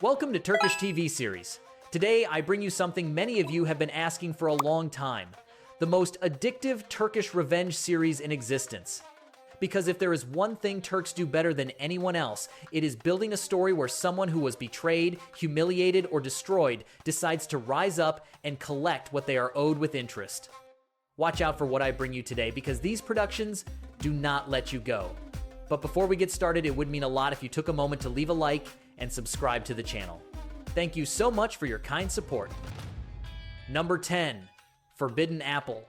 Welcome to Turkish TV series. Today, I bring you something many of you have been asking for a long time. The most addictive Turkish revenge series in existence. Because if there is one thing Turks do better than anyone else, it is building a story where someone who was betrayed, humiliated, or destroyed decides to rise up and collect what they are owed with interest. Watch out for what I bring you today because these productions do not let you go. But before we get started, it would mean a lot if you took a moment to leave a like and subscribe to the channel. Thank you so much for your kind support. Number 10, Forbidden Apple.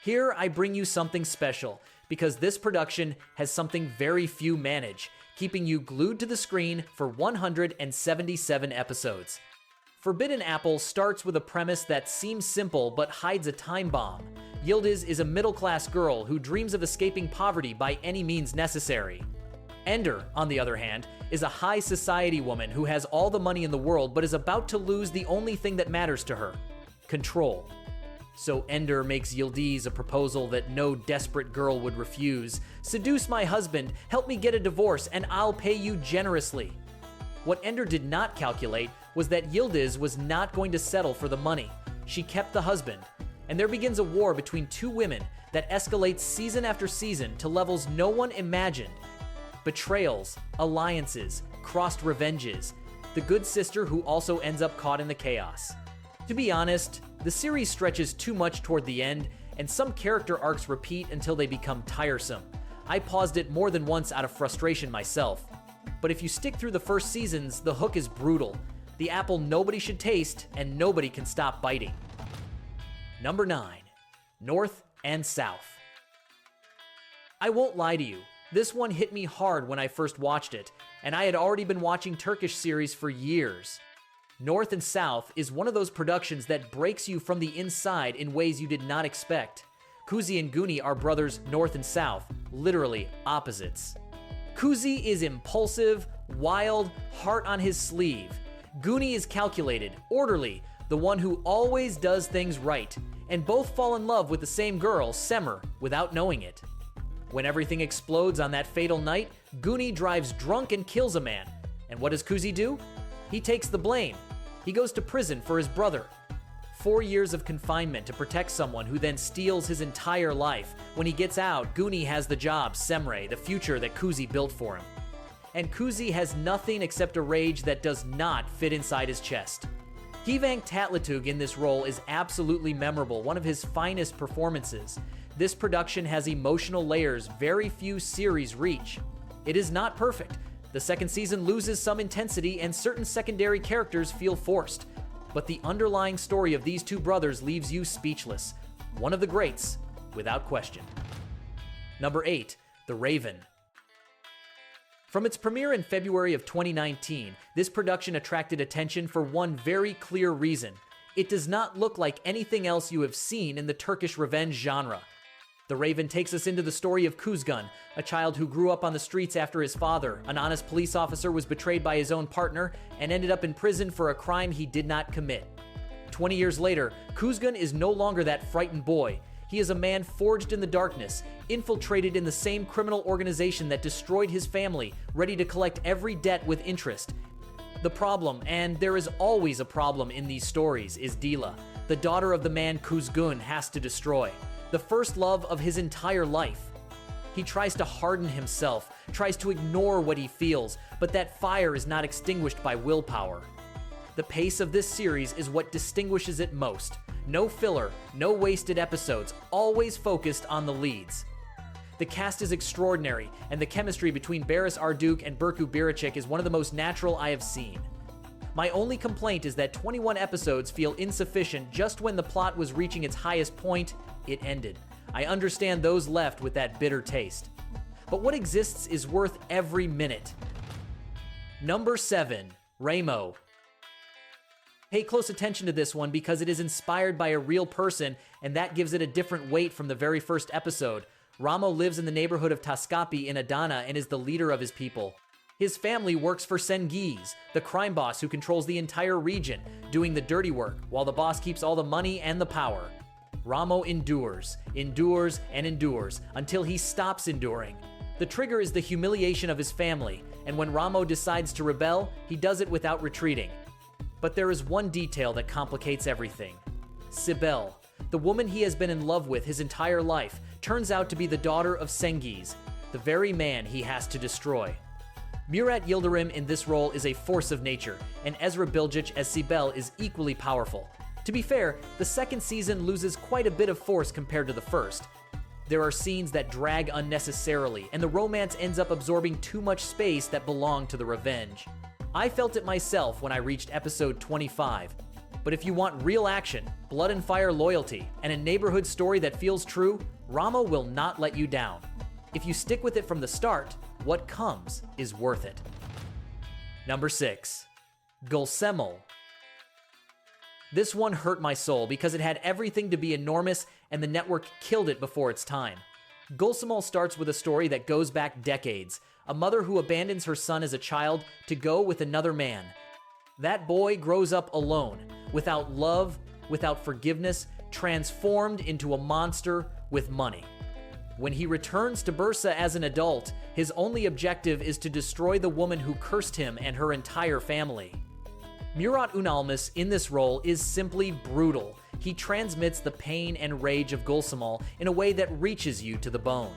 Here I bring you something special because this production has something very few manage, keeping you glued to the screen for 177 episodes. Forbidden Apple starts with a premise that seems simple but hides a time bomb. Yildiz is a middle-class girl who dreams of escaping poverty by any means necessary. Ender, on the other hand, is a high society woman who has all the money in the world but is about to lose the only thing that matters to her: control. So Ender makes Yildiz a proposal that no desperate girl would refuse. "Seduce my husband, help me get a divorce, and I'll pay you generously." What Ender did not calculate was that Yildiz was not going to settle for the money. She kept the husband, and there begins a war between two women that escalates season after season to levels no one imagined. Betrayals, alliances, crossed revenges, the good sister who also ends up caught in the chaos. To be honest, the series stretches too much toward the end, and some character arcs repeat until they become tiresome. I paused it more than once out of frustration myself. But if you stick through the first seasons, the hook is brutal. The apple nobody should taste, and nobody can stop biting. Number 9, North and South. I won't lie to you, this one hit me hard when I first watched it, and I had already been watching Turkish series for years. North and South is one of those productions that breaks you from the inside in ways you did not expect. Kuzi and Guni are brothers North and South, literally opposites. Kuzi is impulsive, wild, heart on his sleeve. Guni is calculated, orderly, the one who always does things right, and both fall in love with the same girl, Semir, without knowing it. When everything explodes on that fatal night, Guni drives drunk and kills a man. And what does Kuzi do? He takes the blame. He goes to prison for his brother. 4 years of confinement to protect someone who then steals his entire life. When he gets out, Guni has the job, Semre, the future that Kuzi built for him. And Kuzi has nothing except a rage that does not fit inside his chest. Hivank Tatlıtuğ in this role is absolutely memorable, one of his finest performances. This production has emotional layers very few series reach. It is not perfect. The second season loses some intensity and certain secondary characters feel forced. But the underlying story of these two brothers leaves you speechless. One of the greats, without question. Number 8, The Raven. From its premiere in February of 2019, this production attracted attention for one very clear reason. It does not look like anything else you have seen in the Turkish revenge genre. The Raven takes us into the story of Kuzgun, a child who grew up on the streets after his father, an honest police officer, was betrayed by his own partner and ended up in prison for a crime he did not commit. 20 years later, Kuzgun is no longer that frightened boy. He is a man forged in the darkness, infiltrated in the same criminal organization that destroyed his family, ready to collect every debt with interest. The problem, and there is always a problem in these stories, is Dila, the daughter of the man Kuzgun has to destroy. The first love of his entire life. He tries to harden himself, tries to ignore what he feels, but that fire is not extinguished by willpower. The pace of this series is what distinguishes it most. No filler, no wasted episodes, always focused on the leads. The cast is extraordinary, and the chemistry between Barış Arduç and Berku Biricik is one of the most natural I have seen. My only complaint is that 21 episodes feel insufficient just when the plot was reaching its highest point. It ended. I understand those left with that bitter taste. But what exists is worth every minute. Number 7, Ramo. Pay close attention to this one because it is inspired by a real person, and that gives it a different weight from the very first episode. Ramo lives in the neighborhood of Taskapi in Adana and is the leader of his people. His family works for Cengiz, the crime boss who controls the entire region, doing the dirty work, while the boss keeps all the money and the power. Ramo endures, endures, and endures until he stops enduring. The trigger is the humiliation of his family, and when Ramo decides to rebel, he does it without retreating. But there is one detail that complicates everything. Sibel, the woman he has been in love with his entire life, turns out to be the daughter of Cengiz, the very man he has to destroy. Murat Yildirim in this role is a force of nature, and Ezra Bilgic as Sibel is equally powerful. To be fair, the second season loses quite a bit of force compared to the first. There are scenes that drag unnecessarily, and the romance ends up absorbing too much space that belonged to the revenge. I felt it myself when I reached episode 25. But if you want real action, blood and fire loyalty, and a neighborhood story that feels true, Ramo will not let you down. If you stick with it from the start, what comes is worth it. Number 6. Goulimal. This one hurt my soul because it had everything to be enormous and the network killed it before its time. Goulimal starts with a story that goes back decades, a mother who abandons her son as a child to go with another man. That boy grows up alone, without love, without forgiveness, transformed into a monster with money. When he returns to Bursa as an adult, his only objective is to destroy the woman who cursed him and her entire family. Murat Unalmas in this role is simply brutal. He transmits the pain and rage of Goulimal in a way that reaches you to the bone.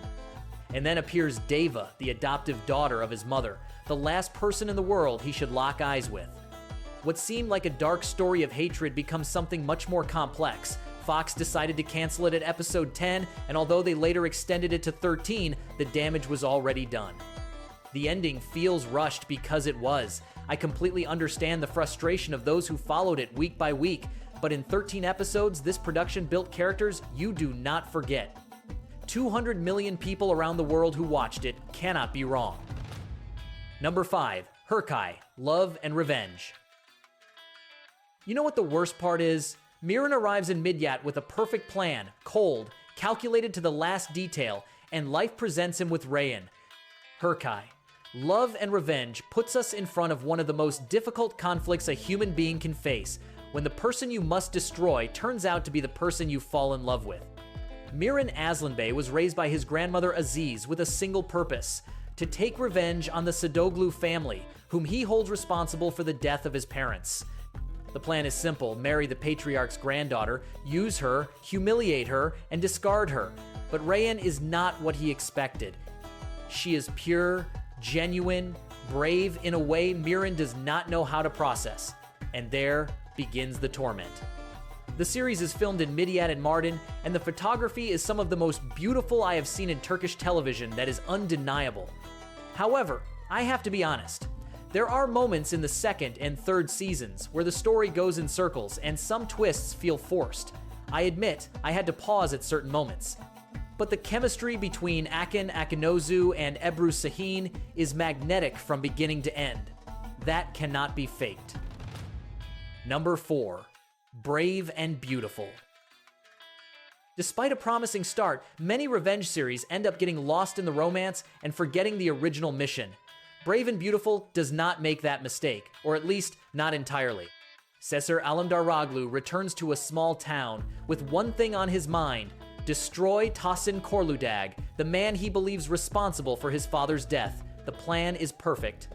And then appears Deva, the adoptive daughter of his mother, the last person in the world he should lock eyes with. What seemed like a dark story of hatred becomes something much more complex. Fox decided to cancel it at episode 10, and although they later extended it to 13, the damage was already done. The ending feels rushed because it was. I completely understand the frustration of those who followed it week by week, but in 13 episodes, this production built characters you do not forget. 200 million people around the world who watched it cannot be wrong. Number 5. Herkai, Love and Revenge. You know what the worst part is? Miran arrives in Midyat with a perfect plan, cold, calculated to the last detail, and life presents him with Rayan. Herkai, Love and Revenge puts us in front of one of the most difficult conflicts a human being can face, when the person you must destroy turns out to be the person you fall in love with. Miran Aslanbey was raised by his grandmother Aziz with a single purpose: to take revenge on the Sadoglu family, whom he holds responsible for the death of his parents. The plan is simple: marry the patriarch's granddaughter, use her, humiliate her, and discard her. But Rayan is not what he expected. She is pure, genuine, brave in a way Miran does not know how to process. And there begins the torment. The series is filmed in Midyat and Mardin, and the photography is some of the most beautiful I have seen in Turkish television that is undeniable. However, I have to be honest. There are moments in the second and third seasons where the story goes in circles and some twists feel forced. I admit I had to pause at certain moments. But the chemistry between Akin Akinozu and Ebru Sahin is magnetic from beginning to end. That cannot be faked. Number 4. Brave and Beautiful. Despite a promising start, many revenge series end up getting lost in the romance and forgetting the original mission. Brave and Beautiful does not make that mistake, or at least not entirely. Cesar Alamdaroglu returns to a small town with one thing on his mind: destroy Tahsin Korludag, the man he believes responsible for his father's death. The plan is perfect.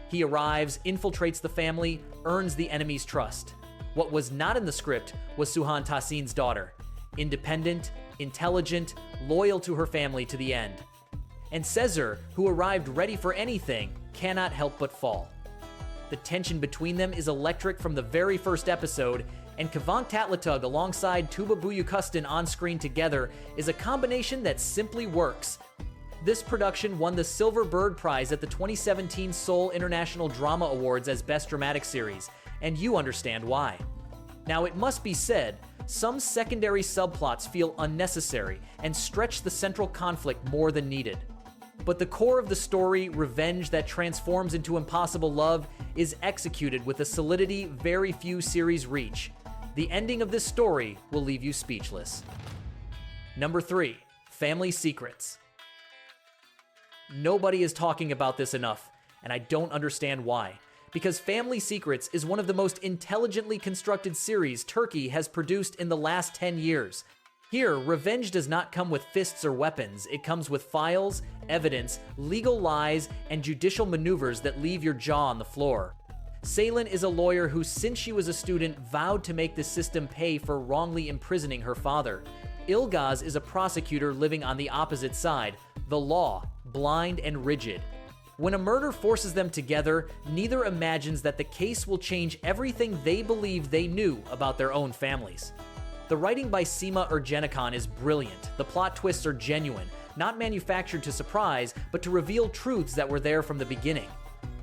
He arrives, infiltrates the family, earns the enemy's trust. What was not in the script was Suhan Tahsin's daughter. Independent, intelligent, loyal to her family to the end. And Cesar, who arrived ready for anything, cannot help but fall. The tension between them is electric from the very first episode, and Kavant Tatlatug alongside Tuba Buyukustin on screen together is a combination that simply works. This production won the Silver Bird Prize at the 2017 Seoul International Drama Awards as Best Dramatic Series, and you understand why. Now, it must be said, some secondary subplots feel unnecessary and stretch the central conflict more than needed. But the core of the story, revenge that transforms into impossible love, is executed with a solidity very few series reach. The ending of this story will leave you speechless. Number 3. Family Secrets. Nobody is talking about this enough, and I don't understand why. Because Family Secrets is one of the most intelligently constructed series Turkey has produced in the last 10 years. Here, revenge does not come with fists or weapons. It comes with files, evidence, legal lies, and judicial maneuvers that leave your jaw on the floor. Ceylin is a lawyer who, since she was a student, vowed to make the system pay for wrongly imprisoning her father. Ilgaz is a prosecutor living on the opposite side, the law, blind and rigid. When a murder forces them together, neither imagines that the case will change everything they believed they knew about their own families. The writing by Sima Ergenekon is brilliant. The plot twists are genuine, not manufactured to surprise, but to reveal truths that were there from the beginning.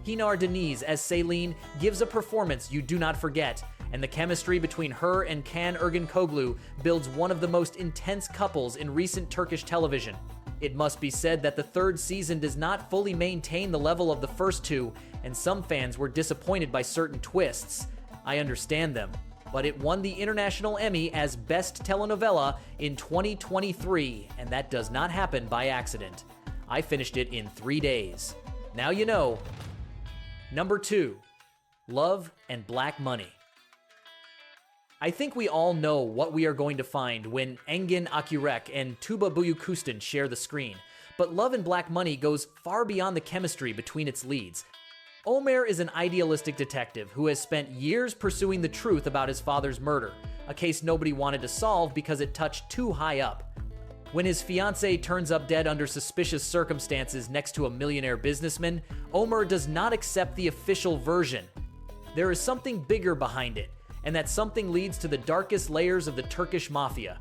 Hinar Deniz as Ceylin gives a performance you do not forget, and the chemistry between her and Kan Ergenkoglu builds one of the most intense couples in recent Turkish television. It must be said that the third season does not fully maintain the level of the first two, and some fans were disappointed by certain twists. I understand them, but it won the International Emmy as Best Telenovela in 2023, and that does not happen by accident. I finished it in 3 days. Now you know. Number 2, Love and Black Money. I think we all know what we are going to find when Engin Akürek and Tuba Büyüküstün share the screen, but Love and Black Money goes far beyond the chemistry between its leads. Omer is an idealistic detective who has spent years pursuing the truth about his father's murder, a case nobody wanted to solve because it touched too high up. When his fiancée turns up dead under suspicious circumstances next to a millionaire businessman, Omer does not accept the official version. There is something bigger behind it, and that something leads to the darkest layers of the Turkish mafia.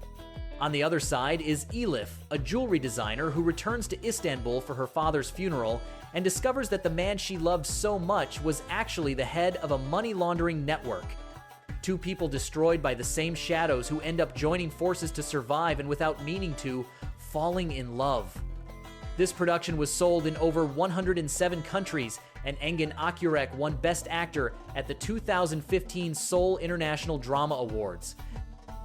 On the other side is Elif, a jewelry designer who returns to Istanbul for her father's funeral and discovers that the man she loved so much was actually the head of a money laundering network. Two people destroyed by the same shadows who end up joining forces to survive and, without meaning to, falling in love. This production was sold in over 107 countries, and Engin Akürek won Best Actor at the 2015 Seoul International Drama Awards.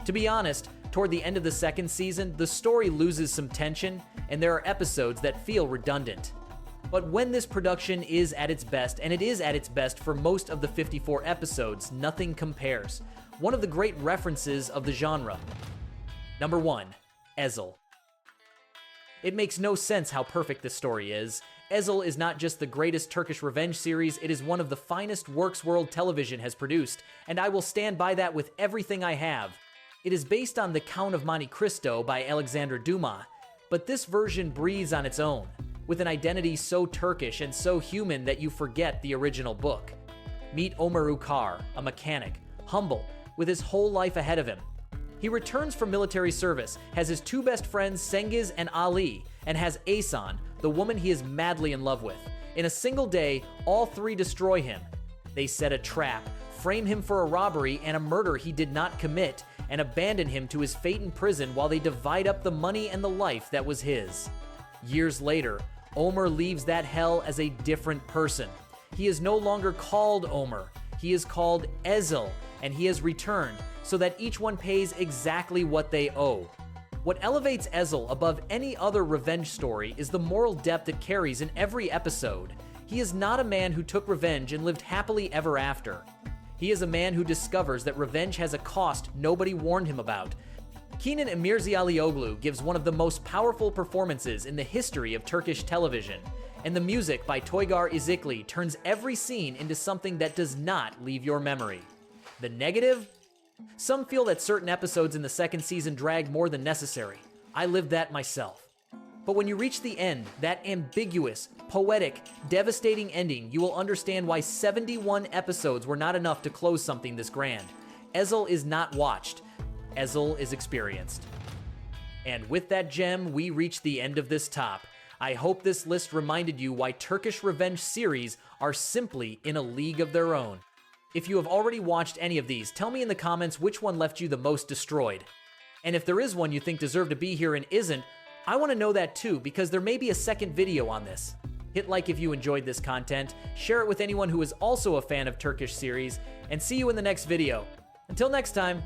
To be honest, toward the end of the second season, the story loses some tension, and there are episodes that feel redundant. But when this production is at its best, and it is at its best for most of the 54 episodes, nothing compares. One of the great references of the genre. Number 1, Ezil. It makes no sense how perfect this story is. Ezil is not just the greatest Turkish revenge series, it is one of the finest works world television has produced, and I will stand by that with everything I have. It is based on The Count of Monte Cristo by Alexander Dumas, but this version breathes on its own, with an identity so Turkish and so human that you forget the original book. Meet Omer Ukar, a mechanic, humble, with his whole life ahead of him. He returns from military service, has his two best friends Cengiz and Ali, and has Asan, the woman he is madly in love with. In a single day, all three destroy him. They set a trap, frame him for a robbery and a murder he did not commit, and abandon him to his fate in prison while they divide up the money and the life that was his. Years later, Omer leaves that hell as a different person. He is no longer called Omer. He is called Ezil, and he has returned so that each one pays exactly what they owe. What elevates Ezil above any other revenge story is the moral depth it carries in every episode. He is not a man who took revenge and lived happily ever after. He is a man who discovers that revenge has a cost nobody warned him about. Kenan Emirzialioglu gives one of the most powerful performances in the history of Turkish television, and the music by Toygar Izikli turns every scene into something that does not leave your memory. The negative? Some feel that certain episodes in the second season drag more than necessary. I lived that myself. But when you reach the end, that ambiguous, poetic, devastating ending, you will understand why 71 episodes were not enough to close something this grand. Ezil is not watched. Ezil is experienced. And with that gem, we reach the end of this top. I hope this list reminded you why Turkish revenge series are simply in a league of their own. If you have already watched any of these, tell me in the comments which one left you the most destroyed. And if there is one you think deserved to be here and isn't, I want to know that too, because there may be a second video on this. Hit like if you enjoyed this content, share it with anyone who is also a fan of Turkish series, and see you in the next video. Until next time.